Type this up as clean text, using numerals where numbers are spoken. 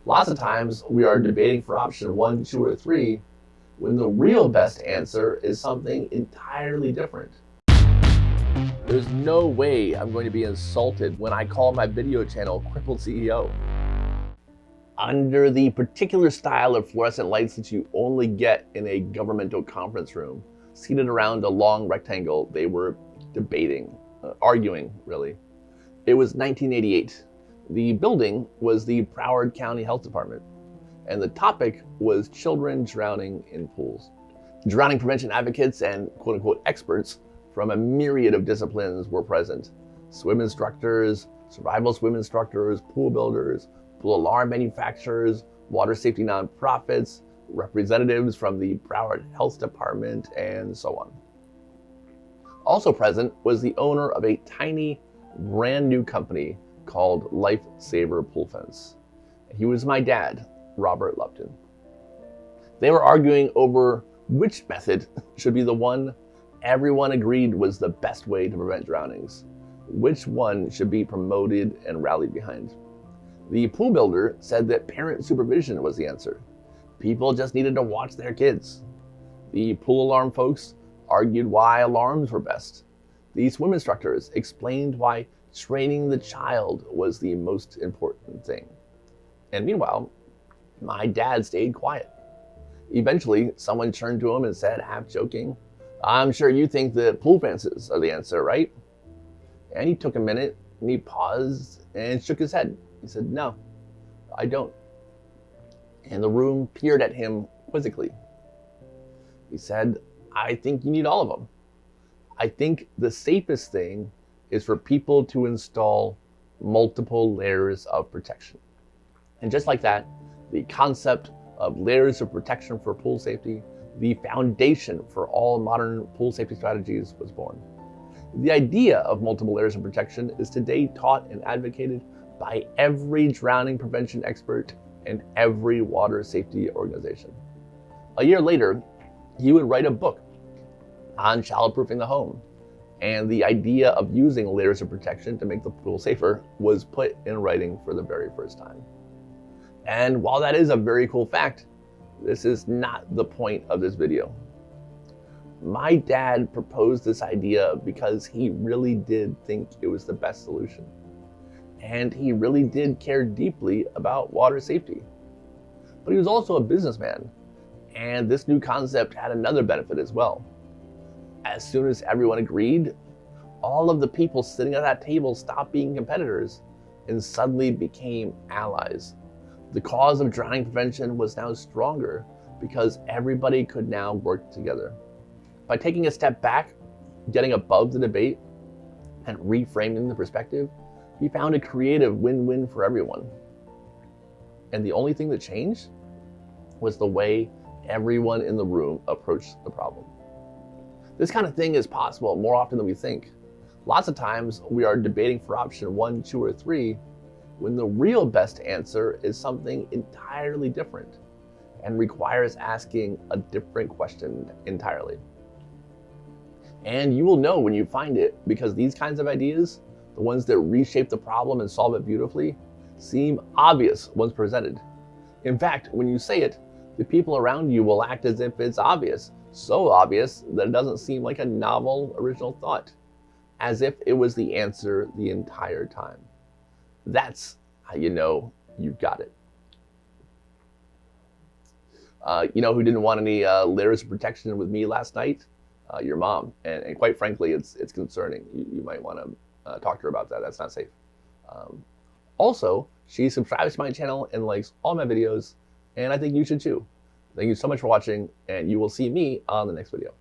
Lots of times we are debating for option 1, 2, or 3 when the real best answer is something entirely different. There's no way I'm going to be insulted when I call my video channel Crippled CEO. Under the particular style of fluorescent lights that you only get in a governmental conference room, seated around a long rectangle, they were debating, arguing, really. It was 1988. The building was the Broward County Health Department, and the topic was children drowning in pools. Drowning prevention advocates and quote-unquote experts from a myriad of disciplines were present. Swim instructors, survival swim instructors, pool builders, pool alarm manufacturers, water safety nonprofits, representatives from the Broward Health Department, and so on. Also present was the owner of a tiny, brand new company called Lifesaver Pool Fence. He was my dad, Robert Lupton. They were arguing over which method should be the one everyone agreed was the best way to prevent drownings. Which one should be promoted and rallied behind? The pool builder said that parent supervision was the answer. People just needed to watch their kids. The pool alarm folks argued why alarms were best. The swim instructors explained why training the child was the most important thing. And meanwhile, my dad stayed quiet. Eventually, someone turned to him and said, half joking, "I'm sure you think that pool fences are the answer, right?" And he took a minute and he paused and shook his head. He said, "No, I don't." And the room peered at him quizzically. He said, "I think you need all of them. I think the safest thing is for people to install multiple layers of protection." And just like that, the concept of layers of protection for pool safety, the foundation for all modern pool safety strategies, was born. The idea of multiple layers of protection is today taught and advocated by every drowning prevention expert and every water safety organization. A year later, he would write a book on childproofing the home, and the idea of using layers of protection to make the pool safer was put in writing for the very first time. And while that is a very cool fact, this is not the point of this video. My dad proposed this idea because he really did think it was the best solution. And he really did care deeply about water safety. But he was also a businessman, and this new concept had another benefit as well. As soon as everyone agreed, all of the people sitting at that table stopped being competitors and suddenly became allies. The cause of drowning prevention was now stronger because everybody could now work together. By taking a step back, getting above the debate, and reframing the perspective, he found a creative win-win for everyone. And the only thing that changed was the way everyone in the room approached the problem. This kind of thing is possible more often than we think. Lots of times we are debating for option 1, 2, or 3 when the real best answer is something entirely different and requires asking a different question entirely. And you will know when you find it, because these kinds of ideas, the ones that reshape the problem and solve it beautifully, seem obvious once presented. In fact, when you say it, the people around you will act as if it's obvious, so obvious that it doesn't seem like a novel, original thought, as if it was the answer the entire time. That's how you know you've got it. You know who didn't want any layers of protection with me last night? Your mom. And quite frankly, it's concerning. You might want to talk to her about that. That's not safe. Also, she subscribes to my channel and likes all my videos, and I think you should too. Thank you so much for watching, and you will see me on the next video.